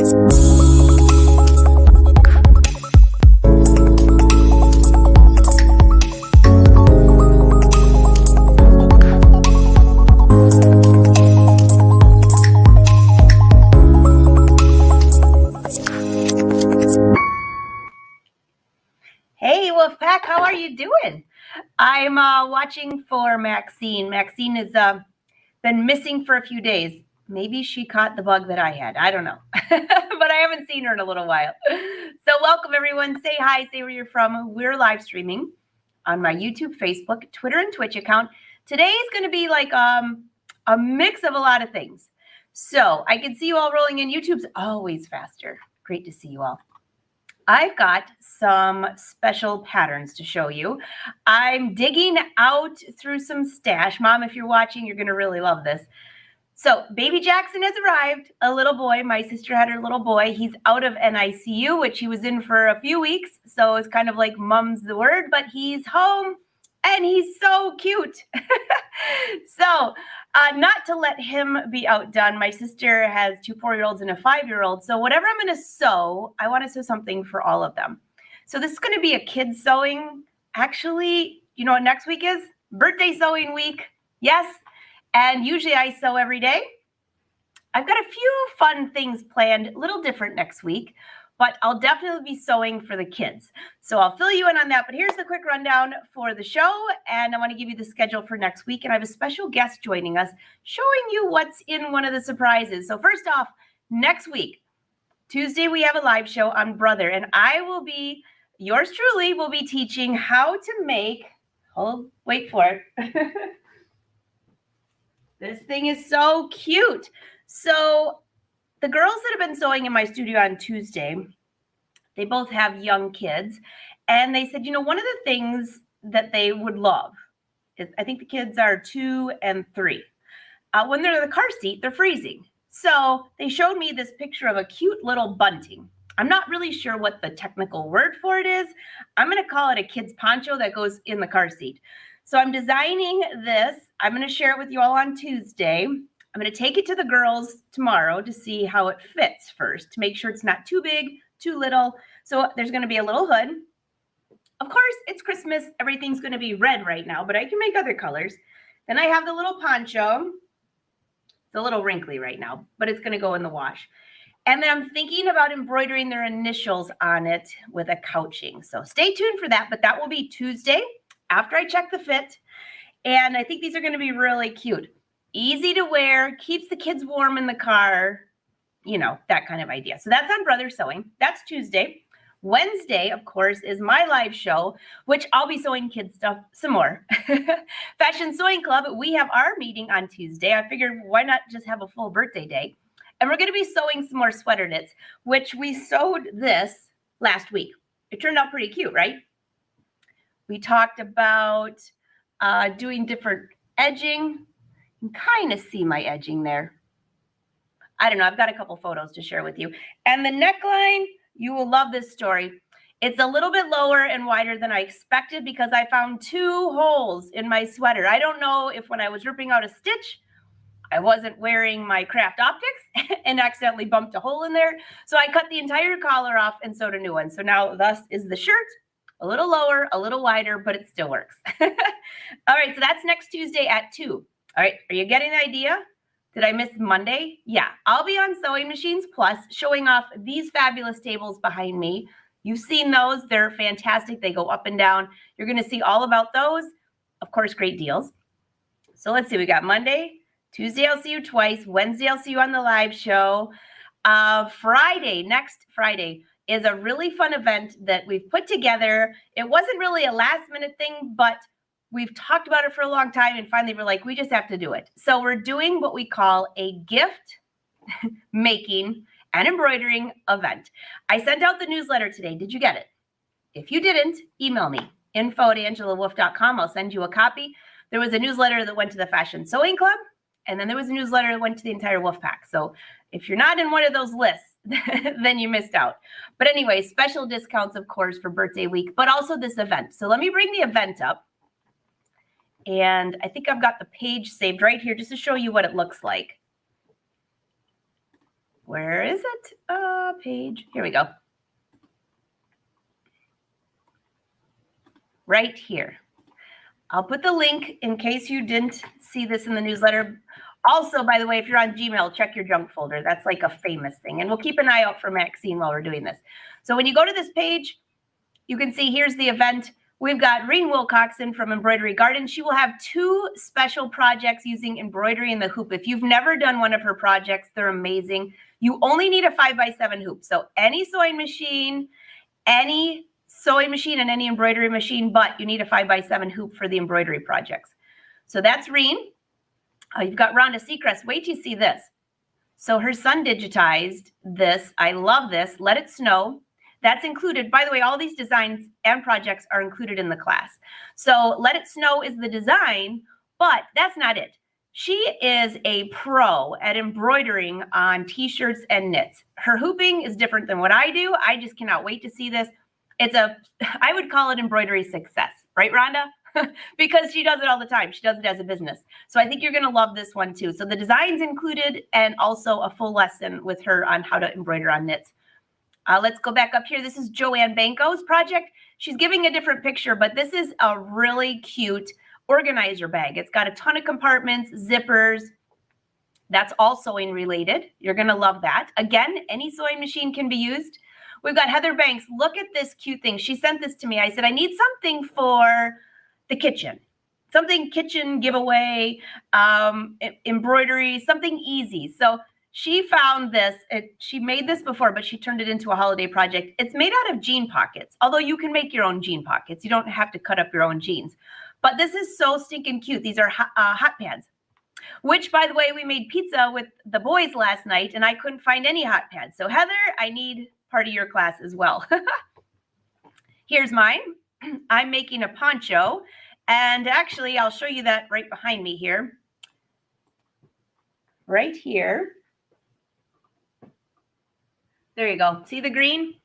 Hey, Wolfpack, how are you doing? I'm watching for Maxine. Maxine has been missing for a few days. Maybe she caught the bug that I had. I don't know. But I haven't seen her in a little while. So welcome, everyone. Say hi. Say where you're from. We're live streaming on my YouTube, Facebook, Twitter, and Twitch account. Today is going to be like a mix of a lot of things. So I can see you all rolling in. YouTube's always faster. Great to see you all. I've got some special patterns to show you. I'm digging out through some stash. Mom, if you're watching, you're going to really love this. So baby Jackson has arrived, a little boy. My sister had her little boy. He's out of NICU, which he was in for a few weeks. So it's kind of like mum's the word, but he's home and he's so cute. So not to let him be outdone, my sister has 2 4-year-olds and a 5-year-old. So whatever I'm going to sew, I want to sew something for all of them. So this is going to be a kid sewing. Actually, you know what next week is? Birthday sewing week. Yes. And usually I sew every day. I've got a few fun things planned, a little different next week, but I'll definitely be sewing for the kids. So I'll fill you in on that. But here's the quick rundown for the show. And I want to give you the schedule for next week. And I have a special guest joining us, showing you what's in one of the surprises. So first off, next week, Tuesday, we have a live show on Brother. And I will be, yours truly, will be teaching how to make, wait for it. This thing is so cute. So the girls that have been sewing in my studio on Tuesday, they both have young kids. And they said, you know, one of the things that they would love is, I think the kids are 2 and 3. When they're in the car seat, they're freezing. So they showed me this picture of a cute little bunting. I'm not really sure what the technical word for it is. I'm going to call it a kid's poncho that goes in the car seat. So I'm designing this. I'm going to share it with you all on Tuesday. I'm going to take it to the girls tomorrow to see how it fits first, to make sure it's not too big, too little. So there's going to be a little hood. Of course, it's Christmas. Everything's going to be red right now, but I can make other colors. Then I have the little poncho. It's a little wrinkly right now, but it's going to go in the wash. And then I'm thinking about embroidering their initials on it with a couching. So stay tuned for that, but that will be Tuesday after I check the fit. And I think these are going to be really cute. Easy to wear, keeps the kids warm in the car, you know, that kind of idea. So that's on Brother Sewing. That's Tuesday. Wednesday, of course, is my live show, which I'll be sewing kids stuff some more. Fashion Sewing Club, we have our meeting on Tuesday. I figured why not just have a full birthday day? And we're going to be sewing some more sweater knits, which we sewed this last week. It turned out pretty cute, right? We talked about doing different edging. You can kind of see my edging there. I don't know. I've got a couple photos to share with you. And the neckline, you will love this story. It's a little bit lower and wider than I expected because I found 2 holes in my sweater. I don't know if when I was ripping out a stitch, I wasn't wearing my craft optics and accidentally bumped a hole in there. So I cut the entire collar off and sewed a new one. So now thus is the shirt. A little lower, a little wider, but it still works. All right, so that's next Tuesday at 2. All right, are you getting the idea? Did I miss Monday? Yeah, I'll be on Sewing Machines Plus showing off these fabulous tables behind me. You've seen those. They're fantastic. They go up and down. You're going to see all about those. Of course, great deals. So let's see. We got Monday. Tuesday, I'll see you twice. Wednesday, I'll see you on the live show. Friday, next Friday, is a really fun event that we've put together. It wasn't really a last minute thing, but we've talked about it for a long time. And finally, we're like, we just have to do it. So we're doing what we call a gift making and embroidering event. I sent out the newsletter today. Did you get it? If you didn't, email me, info@angelawolf.com. I'll send you a copy. There was a newsletter that went to the Fashion Sewing Club. And then there was a newsletter that went to the entire Wolf Pack. So if you're not in one of those lists, then you missed out. But anyway, special discounts, of course, for birthday week, but also this event. So let me bring the event up. And I think I've got the page saved right here just to show you what it looks like. Where is it? page. Here we go. Right here. I'll put the link in case you didn't see this in the newsletter. Also, by the way, if you're on Gmail, check your junk folder. That's like a famous thing. And we'll keep an eye out for Maxine while we're doing this. So when you go to this page, you can see here's the event. We've got Reen Wilcoxon from Embroidery Garden. She will have 2 special projects using embroidery and the hoop. If you've never done one of her projects, they're amazing. You only need a 5x7 hoop. So any sewing machine and any embroidery machine, but you need a 5x7 hoop for the embroidery projects. So that's Reen. You've got Rhonda Seacrest. Wait till you see this. So her son digitized this. I love this. Let It Snow. That's included. By the way, all these designs and projects are included in the class. So Let It Snow is the design, but that's not it. She is a pro at embroidering on t-shirts and knits. Her hooping is different than what I do. I just cannot wait to see this. I would call it embroidery success, right, Rhonda? Because she does it all the time. She does it as a business. So I think you're going to love this one too. So the design's included and also a full lesson with her on how to embroider on knits. Let's go back up here. This is Joanne Banco's project. She's giving a different picture, but this is a really cute organizer bag. It's got a ton of compartments, zippers. That's all sewing related. You're going to love that. Again, any sewing machine can be used. We've got Heather Banks. Look at this cute thing. She sent this to me. I said, I need something for the kitchen. Something kitchen giveaway, embroidery, something easy. So she found this. She made this before, but she turned it into a holiday project. It's made out of jean pockets, although you can make your own jean pockets. You don't have to cut up your own jeans. But this is so stinking cute. These are hot pads, which, by the way, we made pizza with the boys last night, and I couldn't find any hot pads. So, Heather, I need part of your class as well. Here's mine. I'm making a poncho, and actually, I'll show you that right behind me here. Right here. There you go. See the green?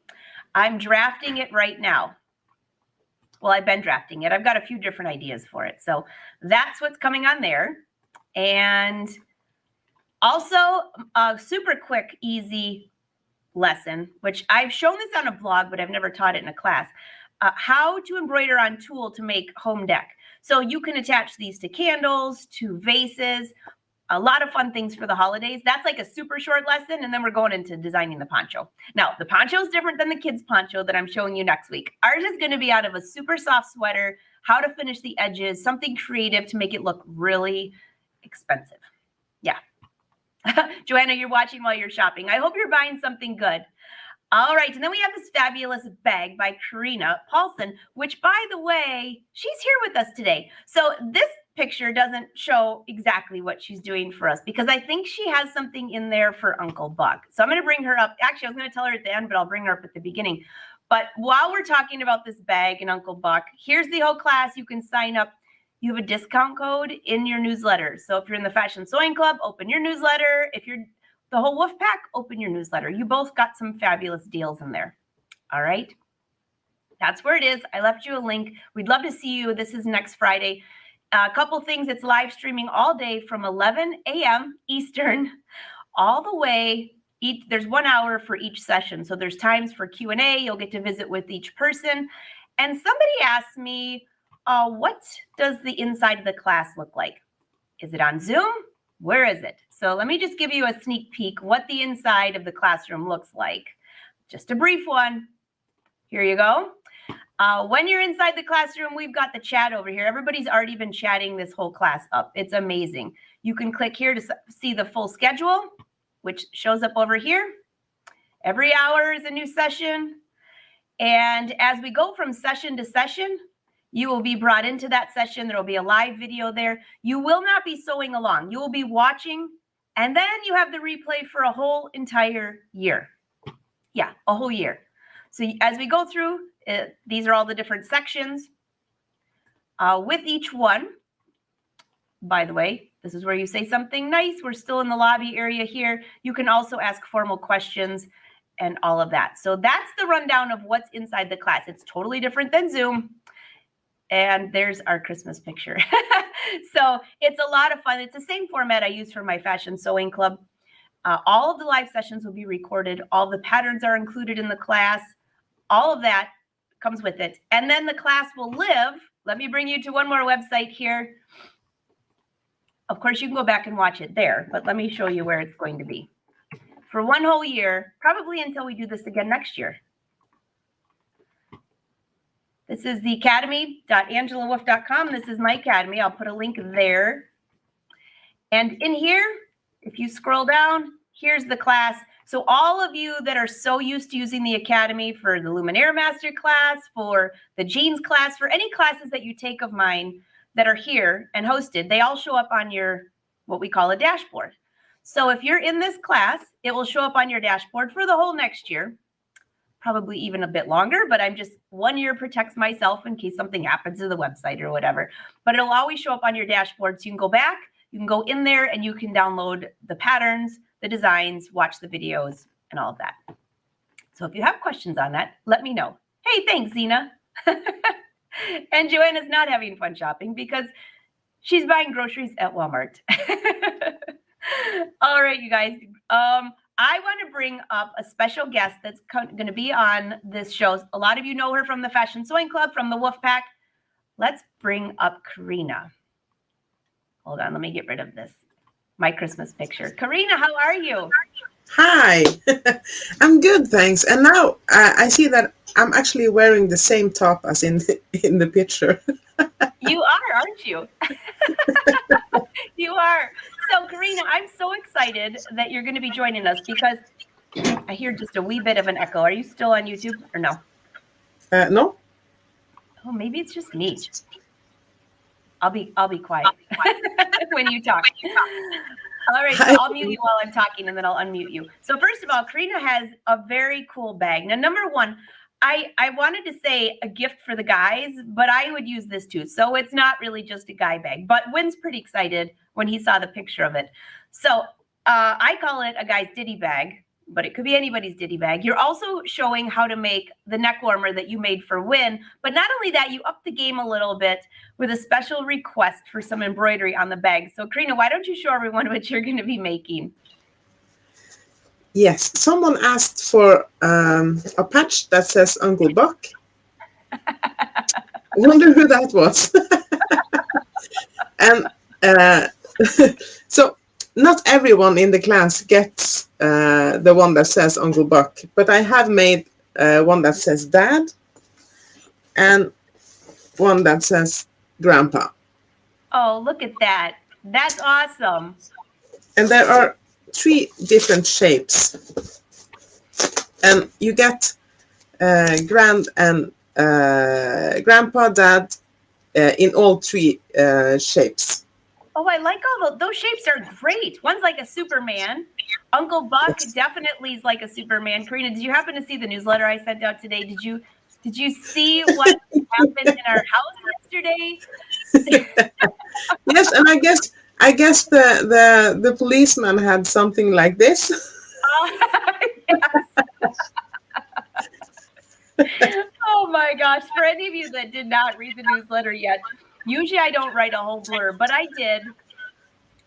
I'm drafting it right now. Well, I've been drafting it. I've got a few different ideas for it. So that's what's coming on there. And also a super quick, easy lesson, which I've shown this on a blog, but I've never taught it in a class. How to embroider on tulle to make home deck. So you can attach these to candles, to vases, a lot of fun things for the holidays. That's like a super short lesson, and then we're going into designing the poncho. Now, the poncho is different than the kids' poncho that I'm showing you next week. Ours is going to be out of a super soft sweater, how to finish the edges, something creative to make it look really expensive. Yeah. Joanna, you're watching while you're shopping. I hope you're buying something good. All right, and then we have this fabulous bag by Karina Paulson, which, by the way, she's here with us today. So this picture doesn't show exactly what she's doing for us because I think she has something in there for Uncle Buck. So I'm going to bring her up. Actually, I was going to tell her at the end, but I'll bring her up at the beginning. But while we're talking about this bag and Uncle Buck, here's the whole class. You can sign up. You have a discount code in your newsletter. So if you're in the Fashion Sewing Club, open your newsletter. If you're the whole Wolf Pack, open your newsletter. You both got some fabulous deals in there. All right. That's where it is. I left you a link. We'd love to see you. This is next Friday. A couple things. It's live streaming all day from 11 a.m. Eastern all the way. There's 1 hour for each session. So there's times for Q&A. You'll get to visit with each person. And somebody asked me, what does the inside of the class look like? Is it on Zoom? Where is it? So let me just give you a sneak peek what the inside of the classroom looks like. Just a brief one. Here you go. When you're inside the classroom, we've got the chat over here. Everybody's already been chatting this whole class up. It's amazing. You can click here to see the full schedule, which shows up over here. Every hour is a new session. And as we go from session to session, you will be brought into that session. There will be a live video there. You will not be sewing along. You will be watching, and then you have the replay for a whole entire year. Yeah, a whole year. So as we go through, these are all the different sections. With each one, by the way, this is where you say something nice. We're still in the lobby area here. You can also ask formal questions and all of that. So that's the rundown of what's inside the class. It's totally different than Zoom. And there's our Christmas picture. So it's a lot of fun. It's the same format I use for my Fashion Sewing Club. All of the live sessions will be recorded. All the patterns are included in the class. All of that comes with it. And then the class will live. Let me bring you to one more website here. Of course, you can go back and watch it there, but let me show you where it's going to be. For one whole year, probably until we do this again next year. This is the academy.angelawolf.com. This is my academy. I'll put a link there. And in here, if you scroll down, here's the class. So all of you that are so used to using the academy for the Luminaire Master class, for the Jeans class, for any classes that you take of mine that are here and hosted, they all show up on your, what we call a dashboard. So if you're in this class, it will show up on your dashboard for the whole next year, probably even a bit longer, but I'm just 1 year protects myself in case something happens to the website or whatever. But it'll always show up on your dashboard. So you can go back, you can go in there and you can download the patterns, the designs, watch the videos and all of that. So if you have questions on that, let me know. Hey, thanks, Zena. And Joanna's not having fun shopping because she's buying groceries at Walmart. All right, you guys. I want to bring up a special guest that's going to be on this show. A lot of you know her from the Fashion Sewing Club, from the Wolf Pack. Let's bring up Karina. Hold on, let me get rid of this. My Christmas picture. Karina, how are you? Hi, I'm good, thanks. And now I see that I'm actually wearing the same top as in the picture. You are, aren't you? You are. So, Karina, I'm so excited that you're going to be joining us because I hear just a wee bit of an echo. Are you still on YouTube or no? No. Oh, maybe it's just me. I'll be quiet when you talk. All right, so I'll mute you while I'm talking and then I'll unmute you. So first of all, Karina has a very cool bag. Now, number one, I wanted to say a gift for the guys, but I would use this too. So it's not really just a guy bag, but Wynn's pretty excited when he saw the picture of it. So I call it a guy's ditty bag, but it could be anybody's ditty bag. You're also showing how to make the neck warmer that you made for Wynn. But not only that, you upped the game a little bit with a special request for some embroidery on the bag. So Karina, why don't you show everyone what you're going to be making? Yes, someone asked for a patch that says Uncle Buck. Wonder who that was. And so not everyone in the class gets the one that says Uncle Buck, but I have made one that says Dad and one that says Grandpa. Oh, look at that. That's awesome. And there are 3 different shapes. And you get Grand and Grandpa, Dad in all 3 shapes. Oh, I like all those shapes are great. One's like a Superman. Uncle Buck definitely is like a Superman. Karina, did you happen to see the newsletter I sent out today? Did you see what happened in our house yesterday? Yes, and I guess the policeman had something like this. Yes. Oh my gosh. For any of you that did not read the newsletter yet, usually I don't write a whole blurb, but I did.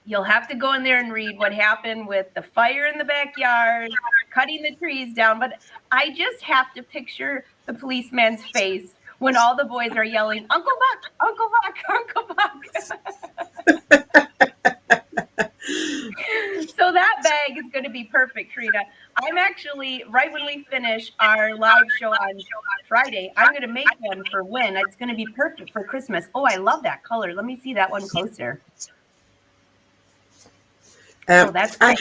You'll have to go in there and read what happened with the fire in the backyard, cutting the trees down. But I just have to picture the policeman's face when all the boys are yelling, Uncle Buck, Uncle Buck, Uncle Buck. So that bag is going to be perfect, Karina. I'm actually, right when we finish our live show on Friday, I'm going to make one for Wynn. It's going to be perfect for Christmas. Oh, I love that color. Let me see that one closer. Oh, that's great.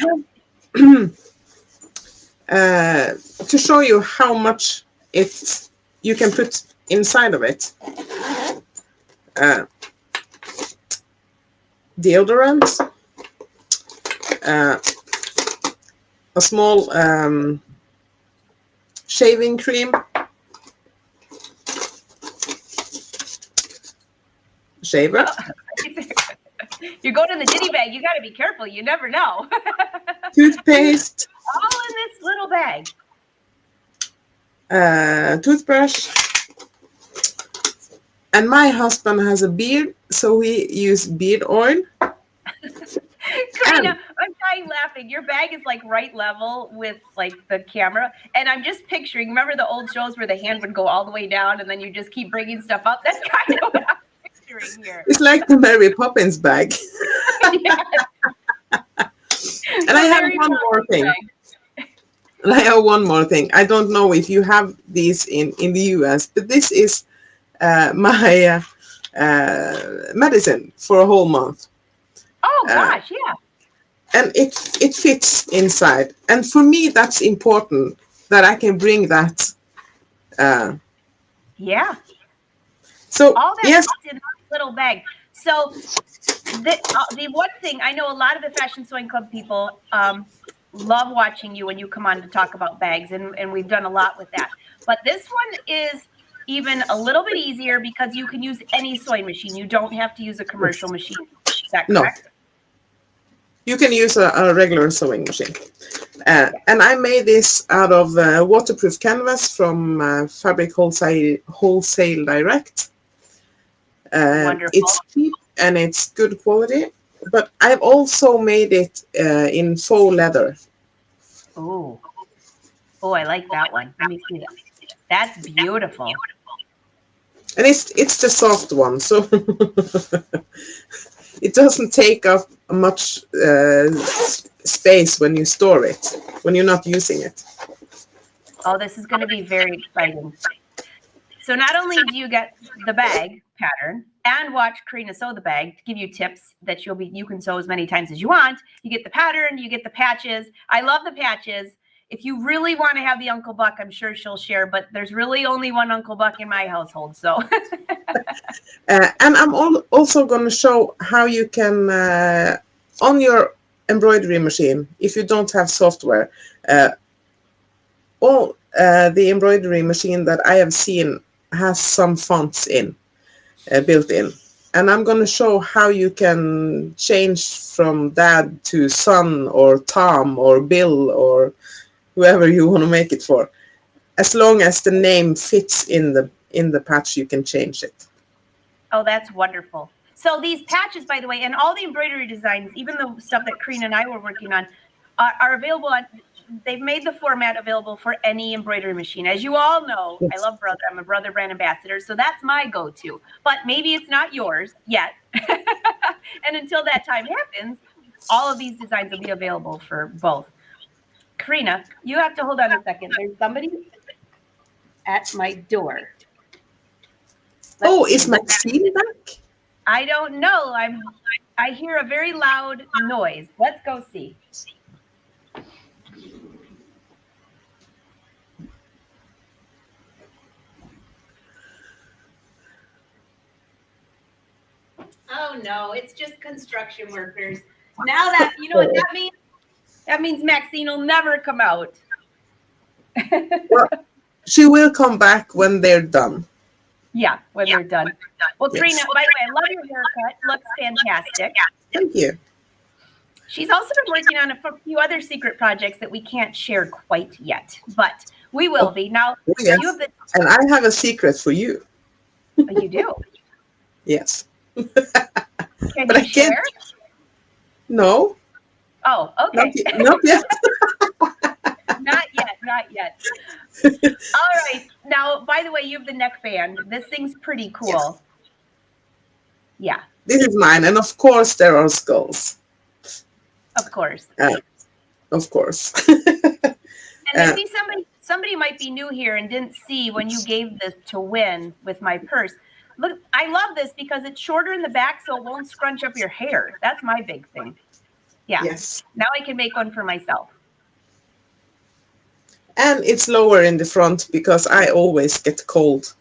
I have to show you how much you can put inside of it. Deodorant, a small shaving cream, shaver. You're going in the ditty bag. You got to be careful. You never know. Toothpaste. All in this little bag. Toothbrush. And my husband has a beard, so we use beard oil. Karina, I'm dying laughing. Your bag is like right level with like the camera. And I'm just picturing, remember the old shows where the hand would go all the way down and then you just keep bringing stuff up? That's kind of what I'm picturing here. It's like the Mary Poppins bag. Yes. And I have one more thing. And I have one more thing. I don't know if you have these in the US, but this is my medicine for a whole month. Oh gosh, yeah. And it fits inside. And for me, that's important that I can bring that. Yeah. So all that yes, fits in one little bag. So the one thing I know, a lot of the Fashion Sewing Club people love watching you when you come on to talk about bags, and we've done a lot with that. But this one is even a little bit easier because you can use any sewing machine. You don't have to use a commercial machine. Is that correct? No. You can use a regular sewing machine. And I made this out of waterproof canvas from Fabric Wholesale Direct. Wonderful. It's cheap and it's good quality, but I've also made it in faux leather. Oh, I like that one. Let me see that. That's beautiful. And it's the soft one, so it doesn't take up much space when you store it, when you're not using it. Oh, this is going to be very exciting. So not only do you get the bag pattern and watch Karina sew the bag to give you tips that you can sew as many times as you want, you get the pattern, you get the patches. I love the patches. If you really want to have the Uncle Buck, I'm sure she'll share, but there's really only one Uncle Buck in my household. So, and I'm also going to show how you can, on your embroidery machine, if you don't have software, all the embroidery machine that I have seen has some fonts built in. And I'm going to show how you can change from Dad to Son or Tom or Bill or whoever you want to make it for. As long as the name fits in the patch, you can change it. Oh, that's wonderful. So these patches, by the way, and all the embroidery designs, even the stuff that Karina and I were working on, are available on. They've made the format available for any embroidery machine. As you all know, yes. I love Brother. I'm a Brother brand ambassador, so that's my go-to. But maybe it's not yours yet. And until that time happens, all of these designs will be available for both. Karina, you have to hold on a second. There's somebody at my door. Is Maxine back? I don't know. I hear a very loud noise. Let's go see. Oh no, it's just construction workers. Now that you know what that means? That means Maxine will never come out. Well, she will come back when they're done. Yeah, when they're done. Well, yes. Karina, by the way, I love your haircut. Looks fantastic. Thank you. She's also been working on a few other secret projects that we can't share quite yet, but we will be. Now, yes. And I have a secret for you. Oh, you do? Yes. Can you share? No. Oh, okay. Not yet. Not yet. All right. Now, by the way, you have the neckband. This thing's pretty cool. Yes. Yeah. This is mine. And of course, there are skulls. Of course. Of course. And maybe somebody might be new here and didn't see when you gave this to Win with my purse. Look, I love this because it's shorter in the back, so it won't scrunch up your hair. That's my big thing. Yeah. Yes. Now I can make one for myself. And it's lower in the front because I always get cold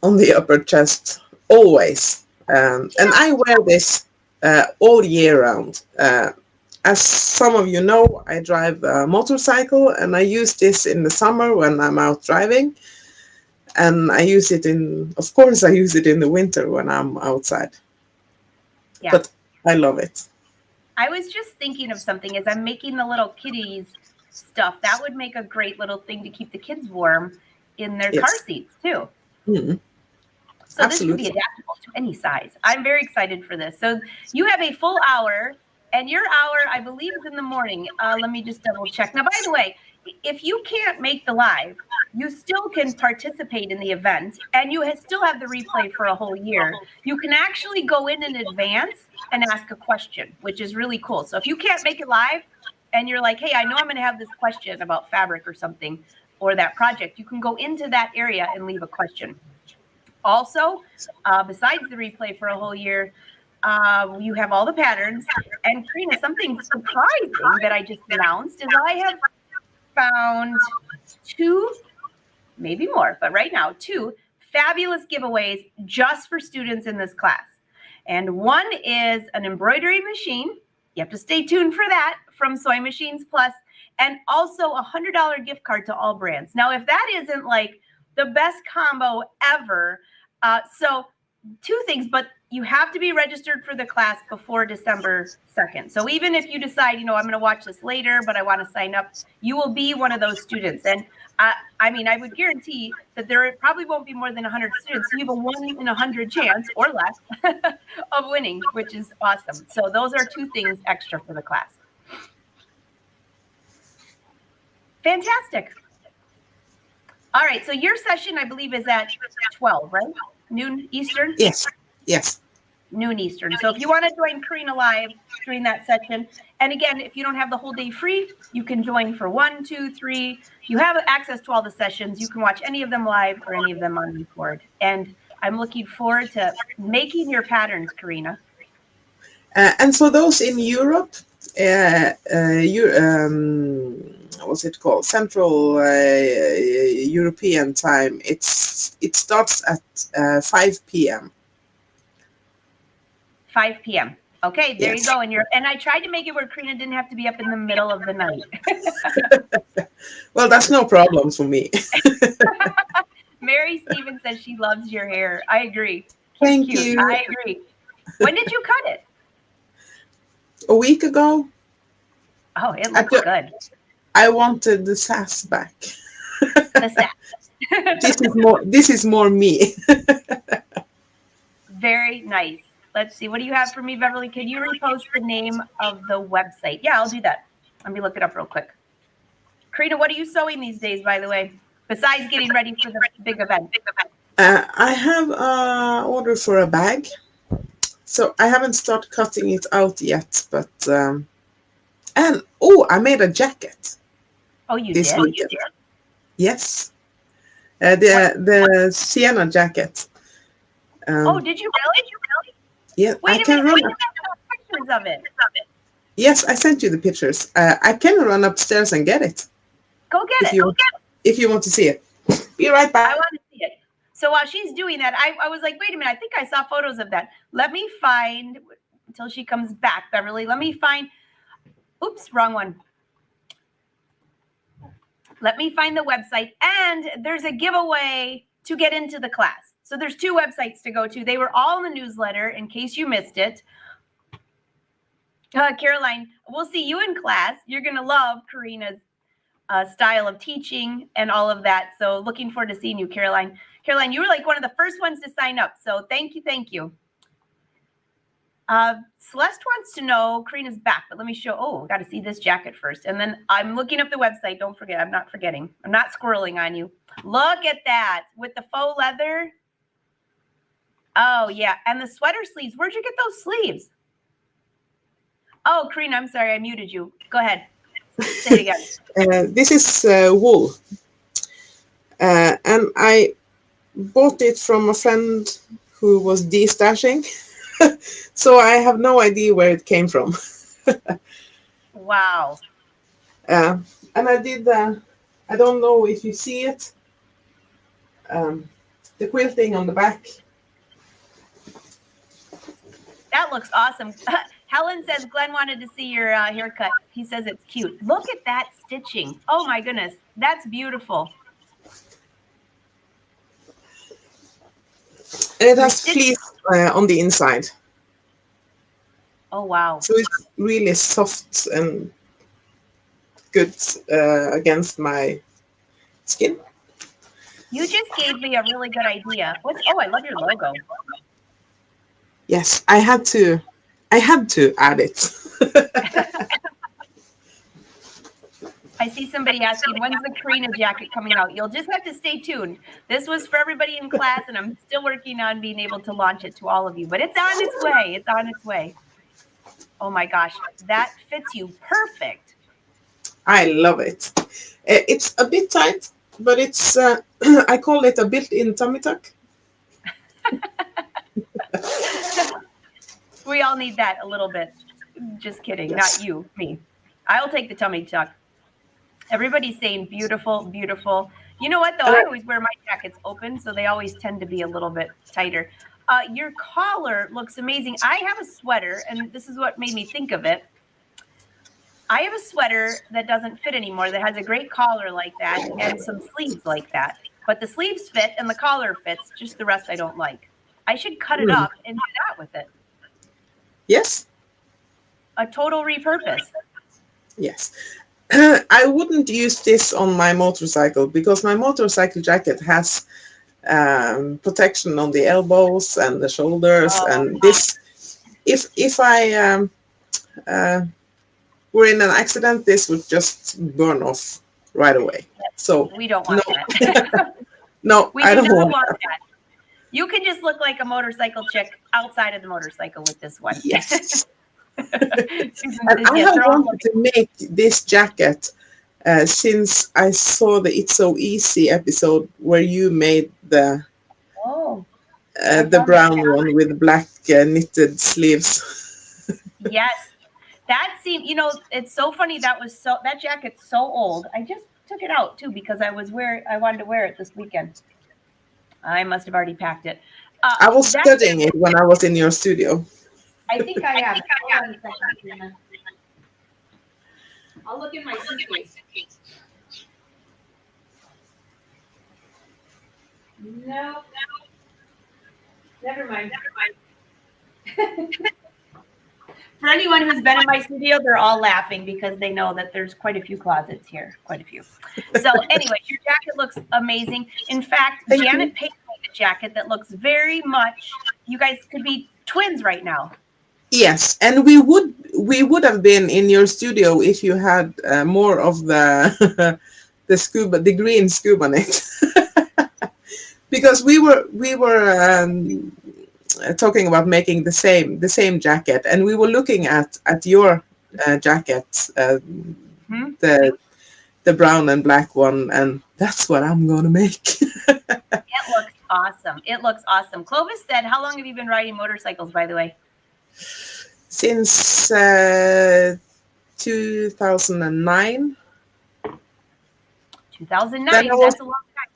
on the upper chest. Always. And I wear this all year round. As some of you know, I drive a motorcycle and I use this in the summer when I'm out driving. And I use it of course, I use it in the winter when I'm outside. Yeah. But I love it. I was just thinking of something as I'm making the little kitties stuff. That would make a great little thing to keep the kids warm in their car seats too. Mm-hmm. So Absolutely. This can be adaptable to any size. I'm very excited for this. So you have a full hour And your hour, I believe, is in the morning. Let me just double check. Now, by the way, if you can't make the live, you still can participate in the event, and you still have the replay for a whole year. You can actually go in advance and ask a question, which is really cool. So if you can't make it live and you're like, hey, I know I'm going to have this question about fabric or something, or that project, you can go into that area and leave a question. Also, besides the replay for a whole year, you have all the patterns. And Karina, something surprising that I just announced is I have found 2, maybe more, but right now 2 fabulous giveaways just for students in this class. And one is an embroidery machine. You have to stay tuned for that, from Sewing Machines Plus, and also a $100 gift card to all brands. Now, if that isn't like the best combo ever, so 2 things, but you have to be registered for the class before December 2nd. So even if you decide, I'm going to watch this later, but I want to sign up, you will be one of those students. And I mean, I would guarantee that there probably won't be more than 100 students. So you have a 1 in 100 chance or less of winning, which is awesome. So those are 2 things extra for the class. Fantastic. All right. So your session, I believe, is at 12, right? Noon Eastern? Yes. Noon Eastern. So if you want to join Karina live during that session, and again, if you don't have the whole day free, you can join for 1, 2, 3. You have access to all the sessions. You can watch any of them live or any of them on record. And I'm looking forward to making your patterns, Karina. And for those in Europe, what's it called? Central European time. It starts at 5 p.m. 5 p.m. Okay, there Yes. you go. And I tried to make it where Karina didn't have to be up in the middle of the night. Well, that's no problem for me. Mary Stevens says she loves your hair. I agree. Thank Cute. you. I agree. When did you cut it? A week ago. Oh, it looks good. I wanted the sass back. The sass. This is more me. Very nice. Let's see. What do you have for me, Beverly? Can you repost the name of the website? Yeah, I'll do that. Let me look it up real quick. Karina, what are you sewing these days, by the way, besides getting ready for the big event? I have an order for a bag. So I haven't started cutting it out yet, but I made a jacket. Oh, you this did? weekend. Yes, the Sienna jacket. Oh, did you really? Yeah, Wait I can minute, run. Pictures of it. Yes, I sent you the pictures. I can run upstairs and get it. Go get it. If you want to see it. Be right back. I want to see it. So while she's doing that, I was like, wait a minute, I think I saw photos of that. Let me find, until she comes back, Beverly, let me find, oops, wrong one. Let me find the website. And there's a giveaway to get into the class. So there's 2 websites to go to. They were all in the newsletter in case you missed it. Caroline, we'll see you in class. You're going to love Karina's style of teaching and all of that. So looking forward to seeing you, Caroline. Caroline, you were like one of the first ones to sign up. So thank you. Thank you. Celeste wants to know, Karina's back, but let me show, got to see this jacket first. And then I'm looking up the website. Don't forget, I'm not forgetting. I'm not squirreling on you. Look at that with the faux leather. Oh, yeah. And the sweater sleeves. Where'd you get those sleeves? Oh, Karina, I'm sorry. I muted you. Go ahead. Say it again. This is wool. And I bought it from a friend who was de-stashing. So I have no idea where it came from. Wow. And I did, I don't know if you see it, the quilting on the back. That looks awesome. Helen says Glenn wanted to see your haircut. He says it's cute. Look at that stitching. Oh my goodness. That's beautiful. And it has fleece on the inside. Oh, wow. So it's really soft and good against my skin. You just gave me a really good idea. I love your logo. Yes, I had to I had to add it. I see somebody asking, when's the Karina jacket coming out? You'll just have to stay tuned. This was for everybody in class, and I'm still working on being able to launch it to all of you, but it's on its way. It's on its way. Oh my gosh, that fits you perfect. I love it. It's a bit tight, but it's, I call it a built-in tummy tuck. We all need that a little bit. Just kidding, Yes. not you, me. I'll take the tummy tuck. Everybody's saying beautiful, beautiful. You know what, though? I always wear my jackets open, so they always tend to be a little bit tighter. Your collar looks amazing. I have a sweater, and this is what made me think of it. I have a sweater that doesn't fit anymore that has a great collar like that and some sleeves like that. But the sleeves fit and the collar fits, just the rest I don't like. I should cut it up and do that with it. Yes. A total repurpose. Yes. I wouldn't use this on my motorcycle because my motorcycle jacket has protection on the elbows and the shoulders, and this. If I were in an accident, this would just burn off right away. So we don't want that. No, we I do don't not want that. You can just look like a motorcycle chick outside of the motorcycle with this one. Yes. And I have wanted to make this jacket since I saw the It's So Easy episode where you made the brown one with black knitted sleeves. Yes, that seemed, it's so funny. That jacket's so old. I just took it out too because I wanted to wear it this weekend. I must have already packed it. I was studying it when I was in your studio. I think I have. Hold on a second, I'll look in my suitcase. No. Never mind. For anyone who's been in my studio, they're all laughing because they know that there's quite a few closets here. Quite a few. So anyway, your jacket looks amazing. In fact, Janet painted a jacket that looks very much, you guys could be twins right now. Yes, and we would have been in your studio if you had more of the the green scuba knit, because we were talking about making the same jacket, and we were looking at your jacket, the brown and black one, and that's what I'm gonna make. It looks awesome. It looks awesome. Clovis said, "How long have you been riding motorcycles, by the way?" Since 2009. 2009. That's a long time.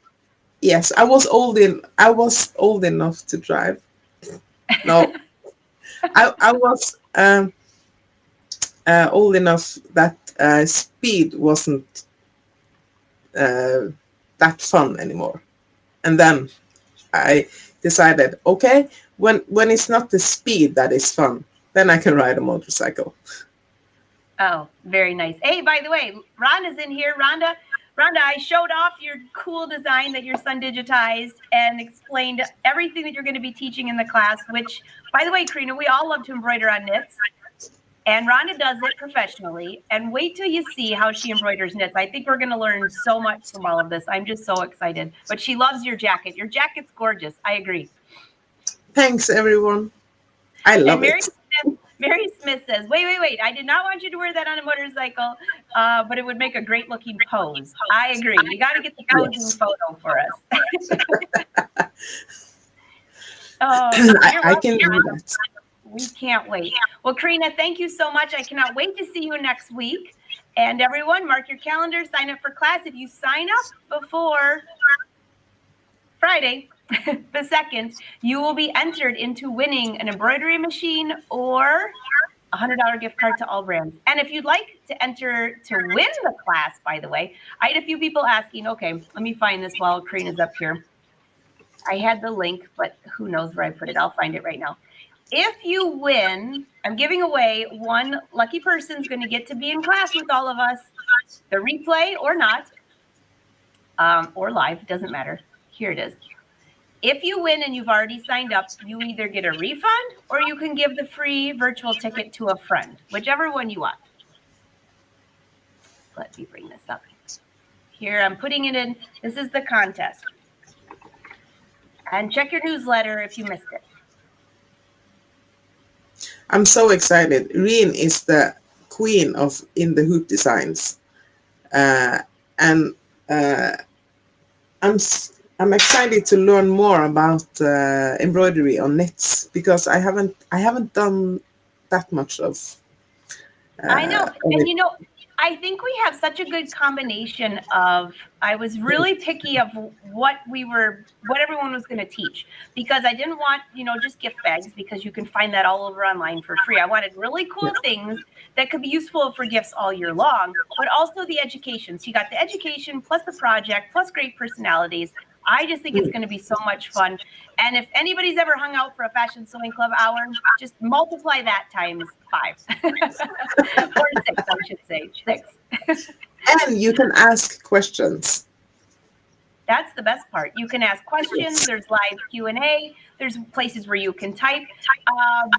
Yes, I was old enough to drive. No, I was old enough that speed wasn't that fun anymore. And then I decided, okay, when it's not the speed that is fun, then I can ride a motorcycle. Oh, very nice. Hey, by the way, Rhonda's in here. Rhonda, I showed off your cool design that your son digitized and explained everything that you're going to be teaching in the class, which, by the way, Karina, we all love to embroider on knits. And Rhonda does it professionally. And wait till you see how she embroiders knits. I think we're going to learn so much from all of this. I'm just so excited. But she loves your jacket. Your jacket's gorgeous. I agree. Thanks, everyone. I love it. Mary Smith says, wait. I did not want you to wear that on a motorcycle, but it would make a great looking pose. I agree. You got to get the posing photo for us. I can do that. We can't wait. Well, Karina, thank you so much. I cannot wait to see you next week. And everyone, mark your calendar, sign up for class. If you sign up before Friday, the 2nd, you will be entered into winning an embroidery machine or a $100 gift card to all brands. And if you'd like to enter to win the class, by the way, I had a few people asking, okay, let me find this while Karina's up here. I had the link, but who knows where I put it. I'll find it right now. If you win, I'm giving away one lucky person's going to get to be in class with all of us, the replay or not, or live, doesn't matter. Here it is. If you win and you've already signed up, you either get a refund or you can give the free virtual ticket to a friend, whichever one you want. Let me bring this up. Here, I'm putting it in. This is the contest. And check your newsletter if you missed it. I'm so excited. Reen is the queen of in the hoop designs, and I'm excited to learn more about embroidery on knits because I haven't done that much of. I know, and you know, I think we have such a good combination of. I was really picky of what everyone was going to teach because I didn't want, just gift bags because you can find that all over online for free. I wanted really cool things that could be useful for gifts all year long, but also the education. So you got the education plus the project plus great personalities. I just think it's going to be so much fun. And if anybody's ever hung out for a Fashion Sewing Club hour, just multiply that times 5. Or 6, I should say. 6. And you can ask questions. That's the best part. You can ask questions. There's live Q&A. There's places where you can type.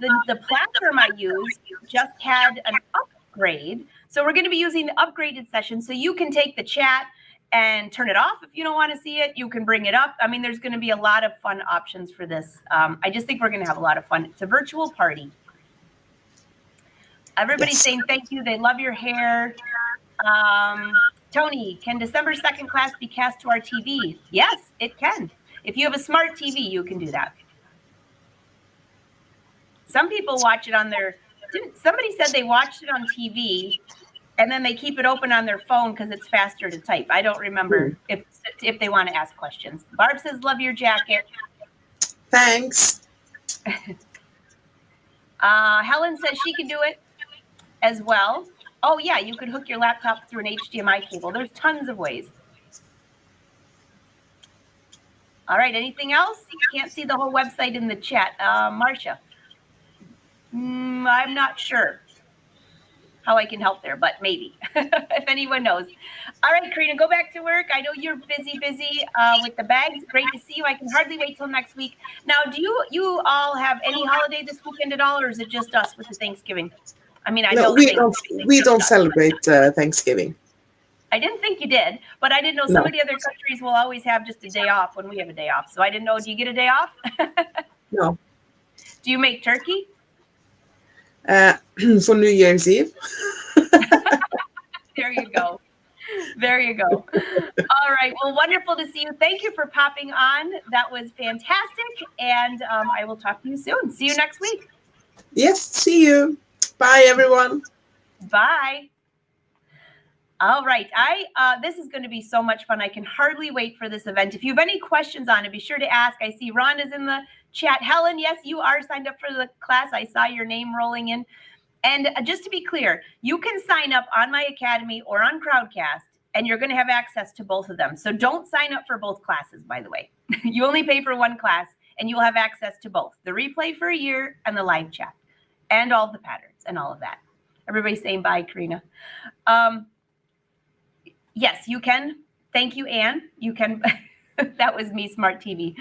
The platform I use just had an upgrade. So we're going to be using the upgraded session. So you can take the chat and turn it off if you don't want to see it. You can bring it up. I mean, there's going to be a lot of fun options for this. I just think we're going to have a lot of fun. It's a virtual party. Everybody's saying thank you. They love your hair. Tony, can December 2nd class be cast to our TV? Yes, it can. If you have a smart TV, you can do that. Some people watch it on their, somebody said they watched it on TV and then they keep it open on their phone because it's faster to type. I don't remember if they want to ask questions. Barb says, love your jacket. Thanks. Helen says she can do it as well. Oh, yeah, you could hook your laptop through an HDMI cable. There's tons of ways. All right, anything else? Can't see the whole website in the chat. Marcia, I'm not sure how I can help there, but maybe, if anyone knows. All right, Karina, go back to work. I know you're busy with the bags. Great to see you. I can hardly wait till next week. Now, do you all have any holiday this weekend at all, or is it just us with the Thanksgiving? I mean, I know we don't celebrate Thanksgiving. I didn't think you did, but I didn't know some of the other countries will always have just a day off when we have a day off. So I didn't know. Do you get a day off? No. Do you make turkey? For New Year's Eve. There you go. There you go. All right. Well, wonderful to see you. Thank you for popping on. That was fantastic. And I will talk to you soon. See you next week. Yes. See you. Bye, everyone. Bye. All right. This is going to be so much fun. I can hardly wait for this event. If you have any questions on it, be sure to ask. I see Rhonda's in the chat. Helen, yes, you are signed up for the class. I saw your name rolling in. And just to be clear, you can sign up on my academy or on Crowdcast, and you're going to have access to both of them. So don't sign up for both classes, by the way. You only pay for one class, and you'll have access to both. The replay for a year and the live chat and all the patterns and all of that. Everybody's saying bye, Karina. Yes, you can. Thank you, Anne. You can. That was me, smart TV.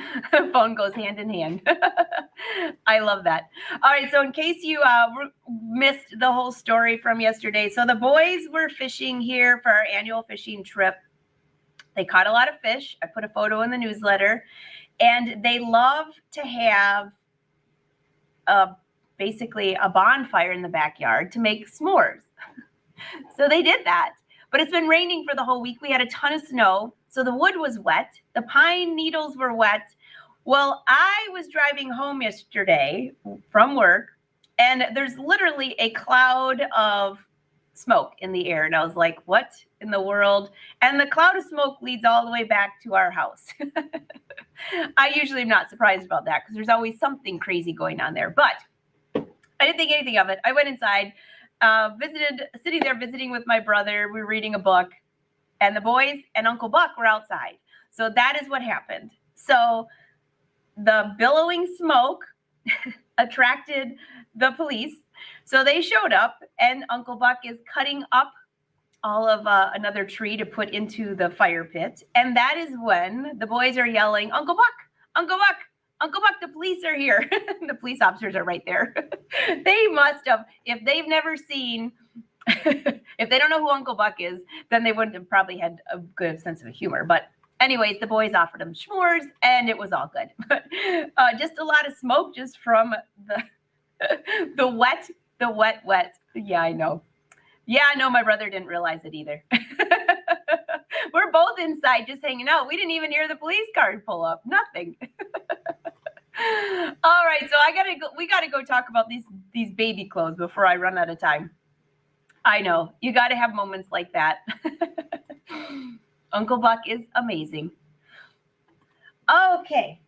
Phone goes hand in hand. I love that. All right. So in case you missed the whole story from yesterday. So the boys were fishing here for our annual fishing trip. They caught a lot of fish. I put a photo in the newsletter. And they love to have basically a bonfire in the backyard to make s'mores. So they did that. But it's been raining for the whole week. We had a ton of snow. So the wood was wet. The pine needles were wet. Well, I was driving home yesterday from work, and there's literally a cloud of smoke in the air. And I was like, what in the world? And the cloud of smoke leads all the way back to our house. I usually am not surprised about that because there's always something crazy going on there. But I didn't think anything of it. I went inside. Sitting there visiting with my brother. We were reading a book, and the boys and Uncle Buck were outside. So that is what happened. So the billowing smoke attracted the police. So they showed up, and Uncle Buck is cutting up all of another tree to put into the fire pit. And that is when the boys are yelling, Uncle Buck, Uncle Buck, the police are here. The police officers are right there. They must have, if they've never seen, if they don't know who Uncle Buck is, then they wouldn't have probably had a good sense of humor. But anyways, the boys offered him s'mores and it was all good. Just a lot of smoke just from the wet. Yeah, I know. Yeah, I know my brother didn't realize it either. We're both inside just hanging out. We didn't even hear the police car pull up. Nothing. All right, so we gotta go talk about these baby clothes before I run out of time. I know, you gotta have moments like that. Uncle Buck is amazing. Okay,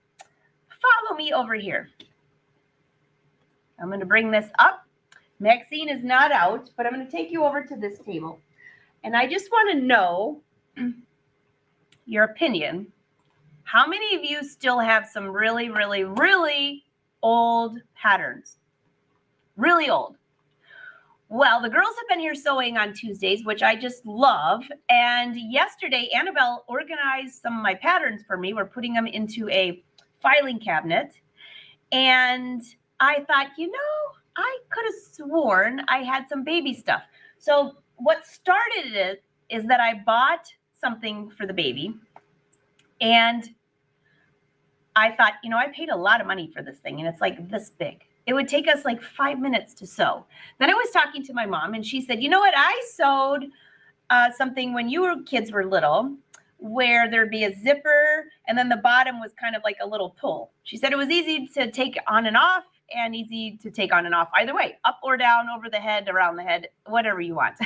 follow me over here. I'm gonna bring this up. Maxine is not out, but I'm gonna take you over to this table. And I just wanna know your opinion. How many of you still have some really, really, really old patterns? Really old. Well, the girls have been here sewing on Tuesdays, which I just love. And yesterday, Annabelle organized some of my patterns for me. We're putting them into a filing cabinet. And I thought, I could have sworn I had some baby stuff. So what started it is that I bought something for the baby. And I thought, I paid a lot of money for this thing, and it's like this big. It would take us like 5 minutes to sew. Then I was talking to my mom, and she said, you know what? I sewed something when kids were little, where there'd be a zipper, and then the bottom was kind of like a little pull. She said it was easy to take on and off, and easy to take on and off either way, up or down, over the head, around the head, whatever you want.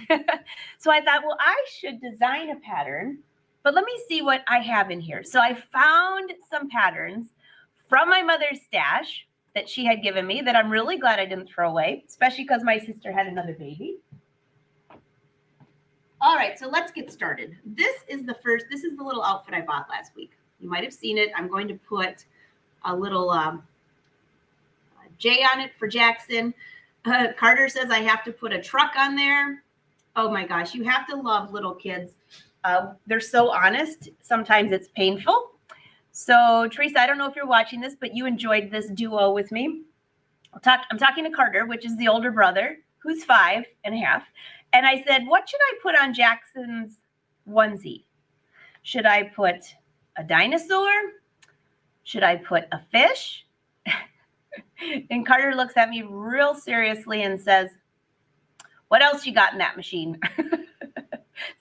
So I thought, well, I should design a pattern. But let me see what I have in here. So I found some patterns from my mother's stash that she had given me that I'm really glad I didn't throw away, especially because my sister had another baby. All right, so let's get started. This is the little outfit I bought last week. You might have seen it. I'm going to put a little J on it for Jackson. Carter says I have to put a truck on there. Oh my gosh, you have to love little kids. They're so honest. Sometimes it's painful. So Teresa, I don't know if you're watching this, but you enjoyed this duo with me. I'm talking to Carter, which is the older brother, who's 5 and a half. And I said, what should I put on Jackson's onesie? Should I put a dinosaur? Should I put a fish? And Carter looks at me real seriously and says, what else you got in that machine?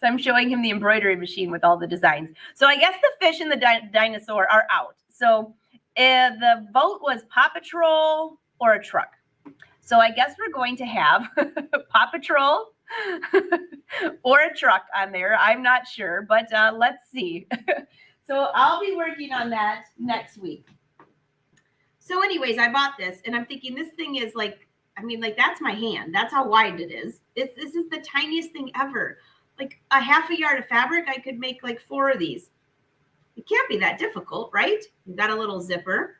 So I'm showing him the embroidery machine with all the designs. So I guess the fish and the dinosaur are out. So the vote was Paw Patrol or a truck. So I guess we're going to have Paw Patrol or a truck on there. I'm not sure, but let's see. So I'll be working on that next week. So anyways, I bought this and I'm thinking this thing is that's my hand. That's how wide it is. This is the tiniest thing ever. Like a half a yard of fabric, I could make like 4 of these. It can't be that difficult, right? You've got a little zipper.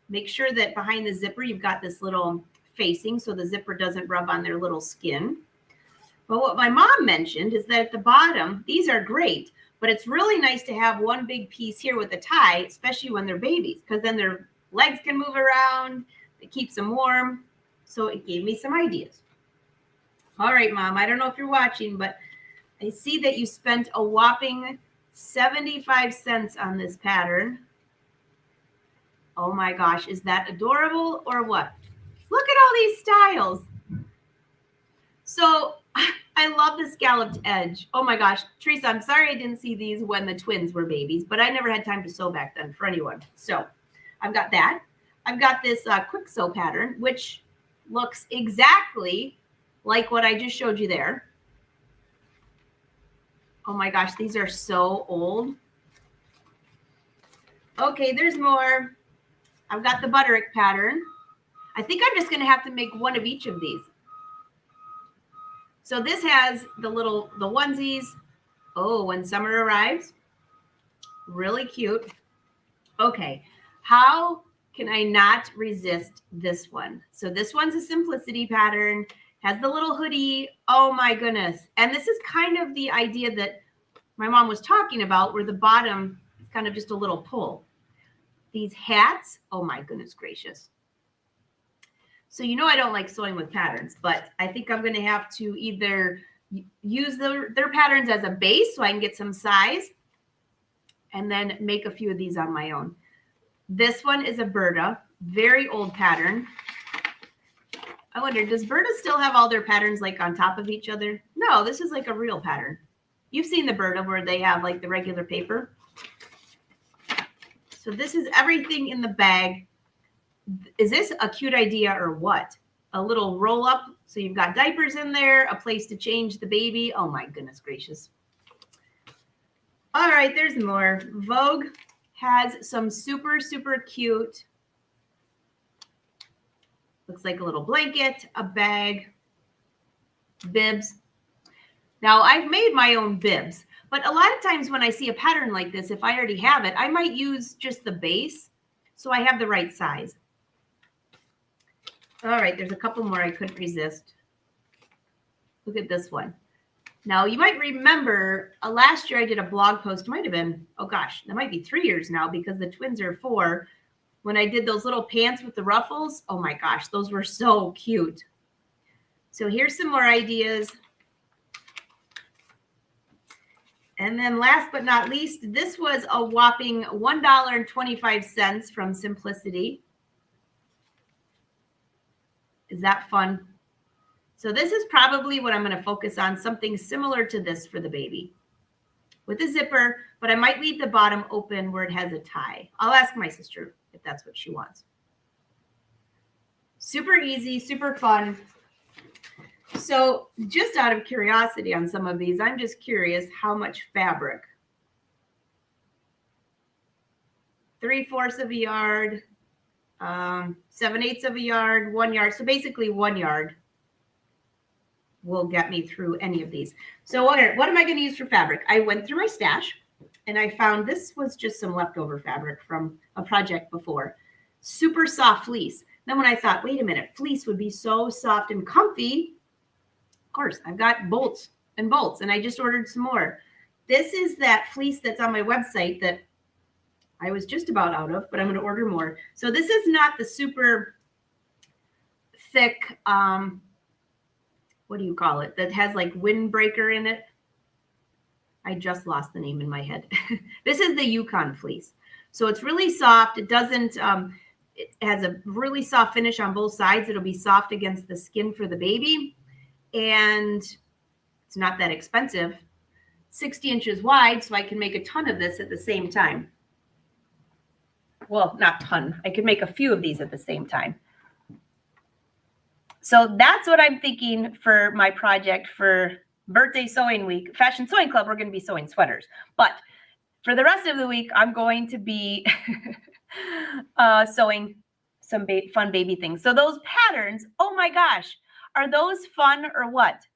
Make sure that behind the zipper, you've got this little facing so the zipper doesn't rub on their little skin. But what my mom mentioned is that at the bottom, these are great, but it's really nice to have one big piece here with a tie, especially when they're babies, because then their legs can move around. It keeps them warm. So it gave me some ideas. All right, Mom, I don't know if you're watching, but I see that you spent a whopping 75 cents on this pattern. Oh my gosh, is that adorable or what? Look at all these styles. So I love the scalloped edge. Oh my gosh, Teresa, I'm sorry I didn't see these when the twins were babies, but I never had time to sew back then for anyone. So I've got that. I've got this quick sew pattern, which looks exactly like what I just showed you there. Oh my gosh, these are so old. Okay, there's more. I've got the butterick pattern. I think I'm just gonna have to make one of each of these. So this has the onesies. Oh, when summer arrives. Really cute. Okay, how can I not resist this one? So this one's a simplicity pattern. Has the little hoodie. Oh my goodness. And this is kind of the idea that my mom was talking about where the bottom is kind of just a little pull. these hats. Oh my goodness gracious. So you know I don't like sewing with patterns, but I think I'm going to have to either use their patterns as a base so I can get some size and then make a few of these on my own. This one is a Berta, very old pattern. I wonder, does Berta still have all their patterns like on top of each other? No, this is like a real pattern. You've seen the Berta where they have like the regular paper. So this is everything in the bag. Is this a cute idea or what? A little roll up. So you've got diapers in there, a place to change the baby. Oh my goodness gracious. All right, there's more. Vogue has some super, super cute. Looks like a little blanket, a bag, bibs. Now I've made my own bibs, but a lot of times when I see a pattern like this, if I already have it, I might use just the base so I have the right size. All right, there's a couple more I couldn't resist. Look at this one. Now, you might remember last year I did a blog post. It might have been, oh gosh, that might be 3 years now because the twins are 4. When I did those little pants with the ruffles, oh my gosh, those were so cute. So here's some more ideas. And then last but not least, this was a whopping $1.25 from Simplicity. Is that fun? So this is probably what I'm going to focus on, something similar to this for the baby with a zipper, but I might leave the bottom open where it has a tie. I'll ask my sister if that's what she wants. Super easy, super fun. So just out of curiosity on some of these, I'm just curious how much fabric. 3/4 of a yard, 7/8 of a yard, 1 yard. So basically 1 yard will get me through any of these. So what am I going to use for fabric? I went through my stash and I found this was just some leftover fabric from a project before. Super soft fleece. Then when I thought, wait a minute, fleece would be so soft and comfy. Of course, I've got bolts and I just ordered some more. This is that fleece that's on my website that I was just about out of, but I'm going to order more. So this is not the super thick, what do you call it? That has like windbreaker in it. I just lost the name in my head. This is the Yukon fleece. So it's really soft. It doesn't, it has a really soft finish on both sides. It'll be soft against the skin for the baby. And it's not that expensive. 60 inches wide, so I can make a ton of this at the same time. Well, not ton. I could make a few of these at the same time. So that's what I'm thinking for my project for birthday sewing week. Fashion Sewing Club, we're going to be sewing sweaters. But for the rest of the week, I'm going to be sewing some fun baby things. So those patterns, oh my gosh, are those fun or what?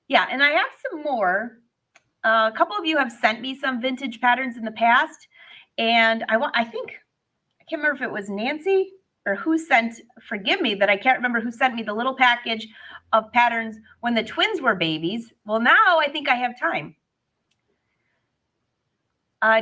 Yeah, and I have some more. A couple of you have sent me some vintage patterns in the past. And I think, I can't remember if it was Nancy or who sent, forgive me that I can't remember who sent me the little package of patterns when the twins were babies. Well, now I think I have time.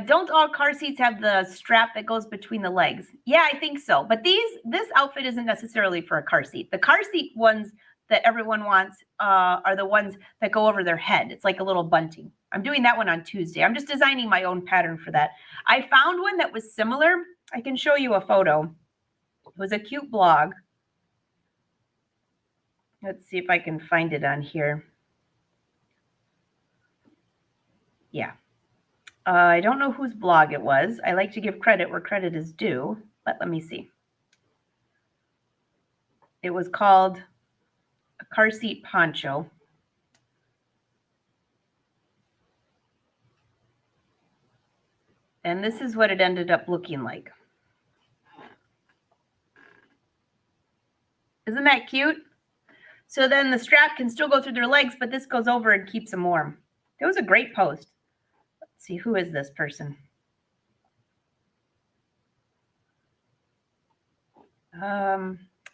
Don't all car seats have the strap that goes between the legs? Yeah, I think so. But this outfit isn't necessarily for a car seat. The car seat ones that everyone wants are the ones that go over their head. It's like a little bunting. I'm doing that one on Tuesday. I'm just designing my own pattern for that. I found one that was similar. I can show you a photo. It was a cute blog. Let's see if I can find it on here. Yeah. I don't know whose blog it was. I like to give credit where credit is due, but let me see. It was called a car seat poncho. And this is what it ended up looking like. Isn't that cute? So then the strap can still go through their legs, but this goes over and keeps them warm. It was a great post. Let's see, who is this person?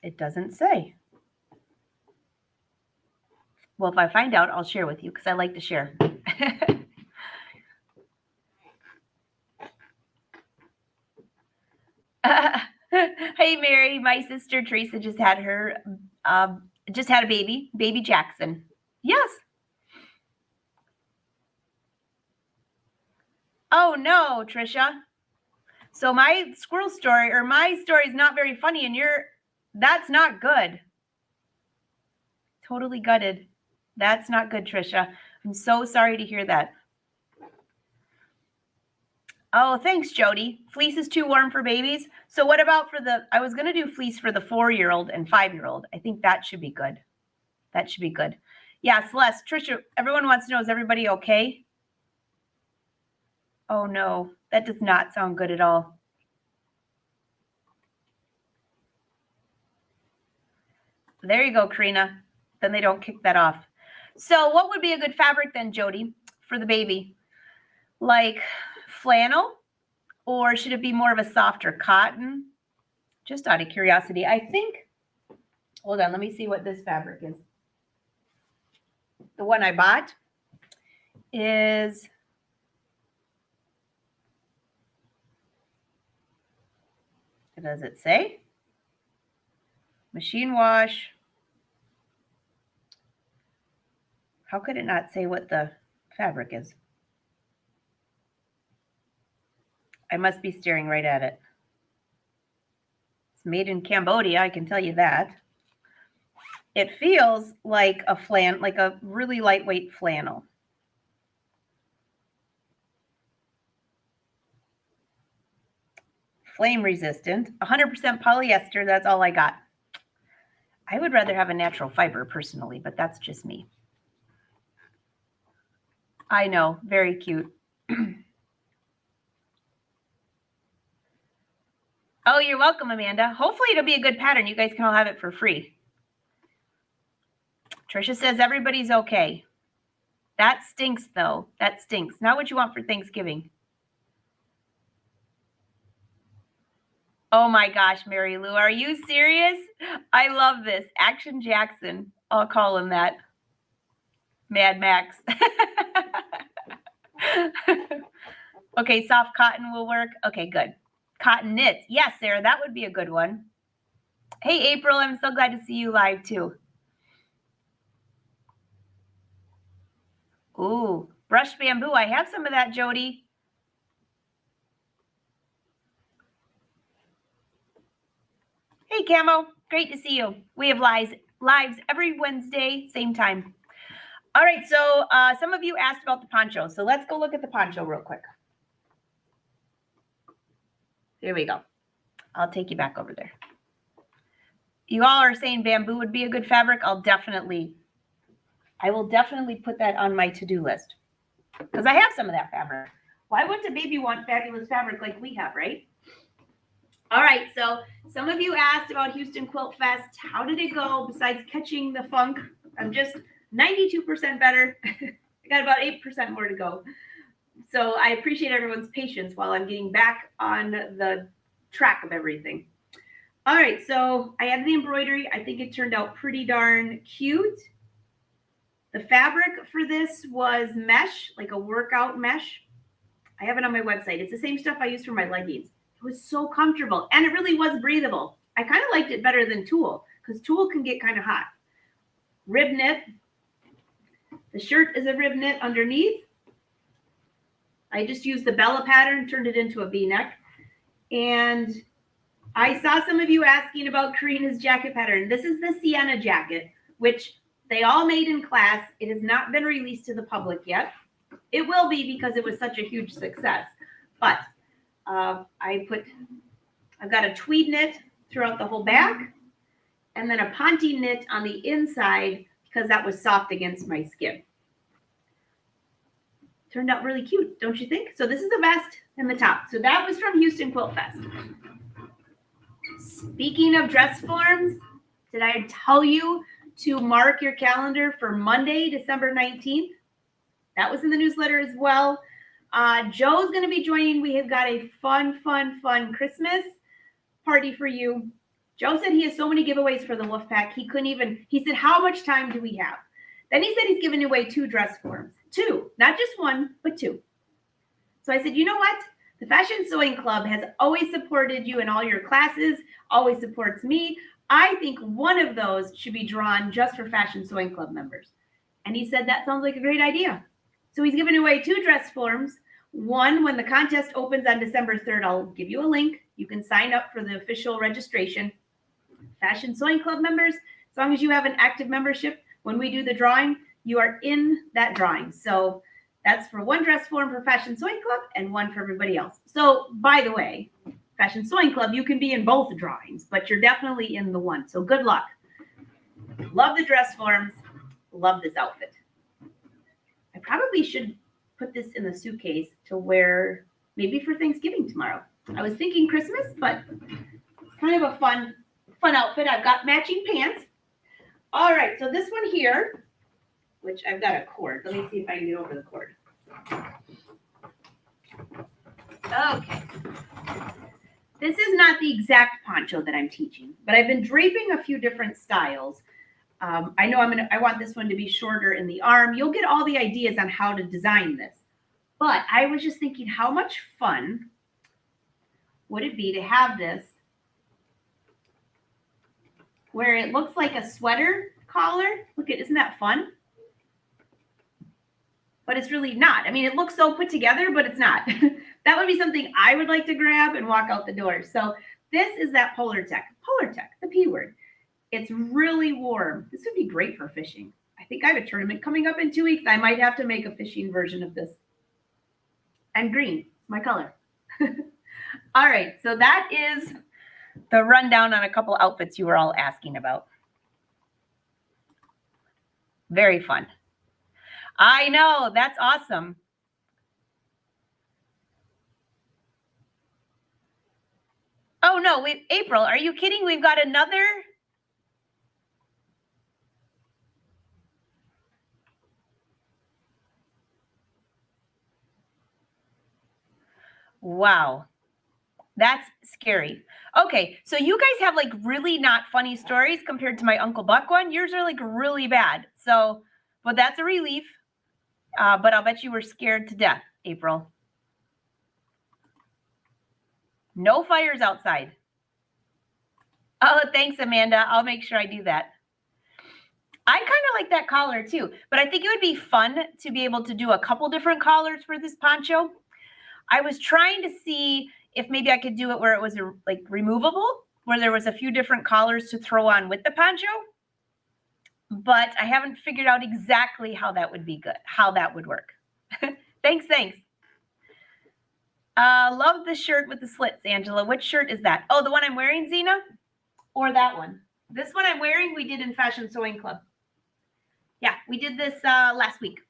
It doesn't say. Well, if I find out, I'll share with you because I like to share. Hey, Mary, my sister Teresa just had a baby Jackson. Yes. Oh no, Trisha. So my squirrel story or my story is not very funny, and that's not good. Totally gutted. That's not good, Trisha. I'm so sorry to hear that. Oh, thanks, Jody. Fleece is too warm for babies. So what about I was going to do fleece for the 4-year-old and 5-year-old. I think that should be good. That should be good. Yeah, Celeste, Trisha, everyone wants to know, is everybody okay? Oh no, that does not sound good at all. There you go, Karina. Then they don't kick that off. So what would be a good fabric then, Jody, for the baby? Like flannel? Or should it be more of a softer cotton? Just out of curiosity. I think, hold on, let me see what this fabric is. The one I bought is, what does it say? Machine wash. How could it not say what the fabric is? I must be staring right at it. It's made in Cambodia, I can tell you that. It feels like a really lightweight flannel. Flame resistant, 100% polyester, that's all I got. I would rather have a natural fiber personally, but that's just me. I know, very cute. Oh, you're welcome, Amanda. Hopefully it'll be a good pattern. You guys can all have it for free. Trisha says everybody's okay. That stinks, though. That stinks. Not what you want for Thanksgiving. Oh my gosh, Mary Lou, are you serious? I love this. Action Jackson. I'll call him that. Mad Max. Okay, soft cotton will work. Okay, good. Cotton knits. Yes, Sarah, that would be a good one. Hey, April, I'm so glad to see you live too. Ooh, brushed bamboo. I have some of that, Jody. Hey, Camo. Great to see you. We have lives every Wednesday, same time. All right, so some of you asked about the poncho. So let's go look at the poncho real quick. There we go. I'll take you back over there. You all are saying bamboo would be a good fabric. I will definitely put that on my to-do list because I have some of that fabric. Why wouldn't a baby want fabulous fabric like we have, right? All right, so some of you asked about Houston Quilt Fest. How did it go besides catching the funk? I'm just 92% better. I got about 8% more to go. So I appreciate everyone's patience while I'm getting back on the track of everything. All right, so I added the embroidery. I think it turned out pretty darn cute. The fabric for this was mesh, like a workout mesh. I have it on my website. It's the same stuff I use for my leggings. It was so comfortable, and it really was breathable. I kind of liked it better than tulle because tulle can get kind of hot. Rib knit. The shirt is a rib knit underneath. I just used the Bella pattern, turned it into a V-neck. And I saw some of you asking about Karina's jacket pattern. This is the Sienna jacket, which they all made in class. It has not been released to the public yet. It will be because it was such a huge success. But I've got a tweed knit throughout the whole back and then a ponte knit on the inside because that was soft against my skin. Turned out really cute, don't you think? So this is the vest and the top. So that was from Houston Quilt Fest. Speaking of dress forms, did I tell you to mark your calendar for Monday, December 19th? That was in the newsletter as well. Joe's going to be joining. We have got a fun Christmas party for you. Joe said he has so many giveaways for the Wolfpack. He said, how much time do we have? Then he said he's giving away 2 dress forms. 2, not just 1, but 2. So I said, you know what? The Fashion Sewing Club has always supported you in all your classes, always supports me. I think one of those should be drawn just for Fashion Sewing Club members. And he said that sounds like a great idea. So he's giving away 2 dress forms. One, when the contest opens on December 3rd, I'll give you a link. You can sign up for the official registration. Fashion Sewing Club members, as long as you have an active membership, when we do the drawing, you are in that drawing. So that's for 1 dress form for Fashion Sewing Club and 1 for everybody else. So by the way, Fashion Sewing Club, you can be in both drawings, but you're definitely in the one. So good luck. Love the dress forms. Love this outfit. I probably should put this in the suitcase to wear maybe for Thanksgiving tomorrow. I was thinking Christmas, but it's kind of a fun outfit. I've got matching pants. All right, so this one here, which I've got a cord. Let me see if I can get over the cord. Okay. This is not the exact poncho that I'm teaching, but I've been draping a few different styles. I know I want this one to be shorter in the arm. You'll get all the ideas on how to design this. But I was just thinking, how much fun would it be to have this where it looks like a sweater collar? Look at, isn't that fun? But it's really not. I mean, it looks so put together, but it's not. That would be something I would like to grab and walk out the door. So this is that Polar Tech, the P word. It's really warm. This would be great for fishing. I think I have a tournament coming up in 2 weeks. I might have to make a fishing version of this. And green, it's my color. All right, so that is the rundown on a couple outfits you were all asking about. Very fun. I know, that's awesome. Oh no, April, are you kidding? We've got another. Wow, that's scary. Okay, so you guys have like really not funny stories compared to my Uncle Buck one. Yours are like really bad. So, but that's a relief. But I'll bet you were scared to death, April. No fires outside. Oh, thanks, Amanda. I'll make sure I do that. I kind of like that collar too, but I think it would be fun to be able to do a couple different collars for this poncho. I was trying to see if maybe I could do it where it was like removable, where there was a few different collars to throw on with the poncho, but I haven't figured out exactly how that would be good, how that would work. Thanks. Love the shirt with the slits, Angela. Which shirt is that? Oh, the one I'm wearing, Zena? Or that one? This one I'm wearing, we did in Fashion Sewing Club. Yeah, we did this last week.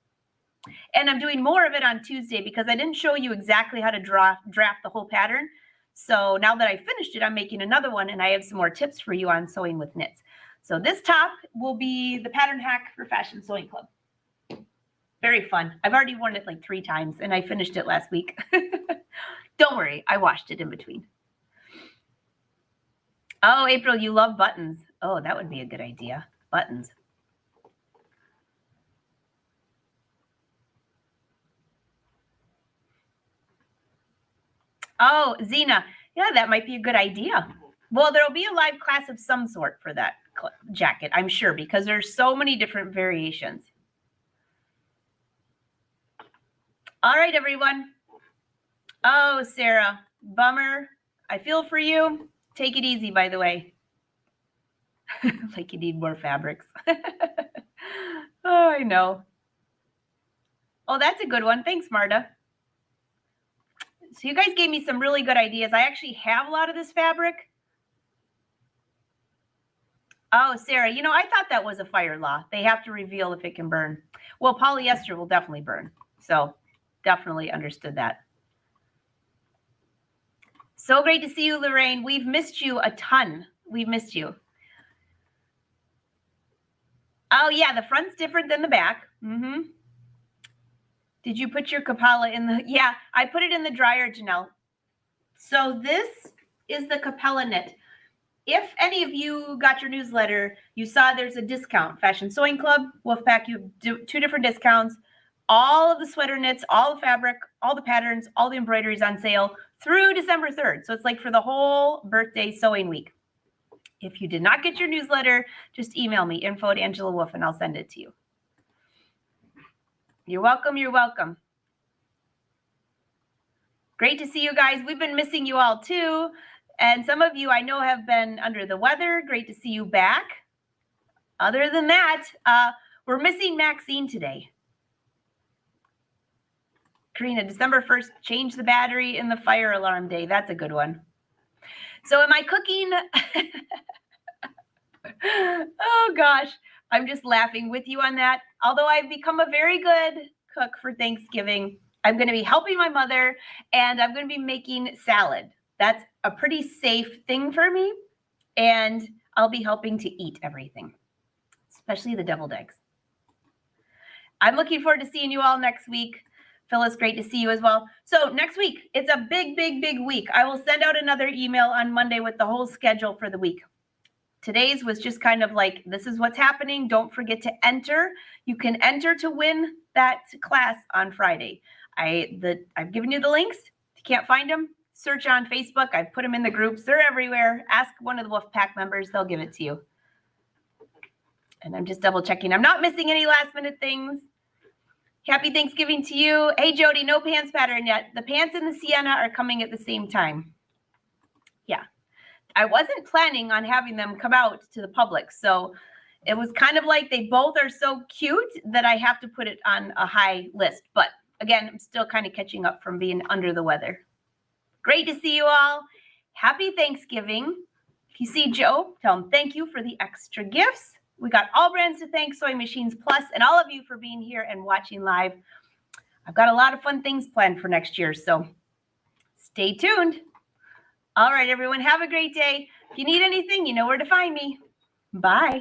And I'm doing more of it on Tuesday because I didn't show you exactly how to draft the whole pattern. So now that I finished it, I'm making another one, and I have some more tips for you on sewing with knits. So this top will be the pattern hack for Fashion Sewing Club. Very fun. I've already worn it like 3 times, and I finished it last week. Don't worry, I washed it in between. Oh, April, you love buttons. Oh, that would be a good idea. Buttons. Oh, Zena, yeah, that might be a good idea. Well, there'll be a live class of some sort for that jacket, I'm sure, because there's so many different variations. All right, everyone. Oh, Sarah, bummer. I feel for you. Take it easy, by the way. Like you need more fabrics. Oh, I know. Oh, that's a good one. Thanks, Marta. So you guys gave me some really good ideas. I actually have a lot of this fabric. Oh, Sarah, you know, I thought that was a fire law. They have to reveal if it can burn. Well, polyester will definitely burn. So definitely understood that. So great to see you, Lorraine. We've missed you a ton. We've missed you. Oh, yeah, the front's different than the back. Mm-hmm. Did you put your Capella in the... Yeah, I put it in the dryer, Janelle. So this is the Capella knit. If any of you got your newsletter, you saw there's a discount. Fashion Sewing Club, Wolfpack, you do 2 different discounts. All of the sweater knits, all the fabric, all the patterns, all the embroideries on sale through December 3rd. So it's like for the whole birthday sewing week. If you did not get your newsletter, just email me, info@AngelaWolf, and I'll send it to you. You're welcome. You're welcome. Great to see you guys. We've been missing you all too. And some of you I know have been under the weather. Great to see you back. Other than that, we're missing Maxine today. Karina, December 1st, change the battery in the fire alarm day. That's a good one. So am I cooking? Oh gosh, I'm just laughing with you on that. Although I've become a very good cook for Thanksgiving, I'm going to be helping my mother and I'm going to be making salad. That's a pretty safe thing for me. And I'll be helping to eat everything, especially the deviled eggs. I'm looking forward to seeing you all next week. Phyllis, great to see you as well. So next week, it's a big, big, big week. I will send out another email on Monday with the whole schedule for the week. Today's was just kind of like, this is what's happening. Don't forget to enter. You can enter to win that class on Friday. I've given you the links. If you can't find them, search on Facebook. I've put them in the groups. They're everywhere. Ask one of the Wolfpack members. They'll give it to you. And I'm just double checking. I'm not missing any last minute things. Happy Thanksgiving to you. Hey, Jody, no pants pattern yet. The pants and the sienna are coming at the same time. Yeah. I wasn't planning on having them come out to the public. So it was kind of like they both are so cute that I have to put it on a high list. But again, I'm still kind of catching up from being under the weather. Great to see you all. Happy Thanksgiving. If you see Joe, tell him thank you for the extra gifts. We got all brands to thank, Sewing Machines Plus, and all of you for being here and watching live. I've got a lot of fun things planned for next year, so stay tuned. All right, everyone, have a great day. If you need anything, you know where to find me. Bye.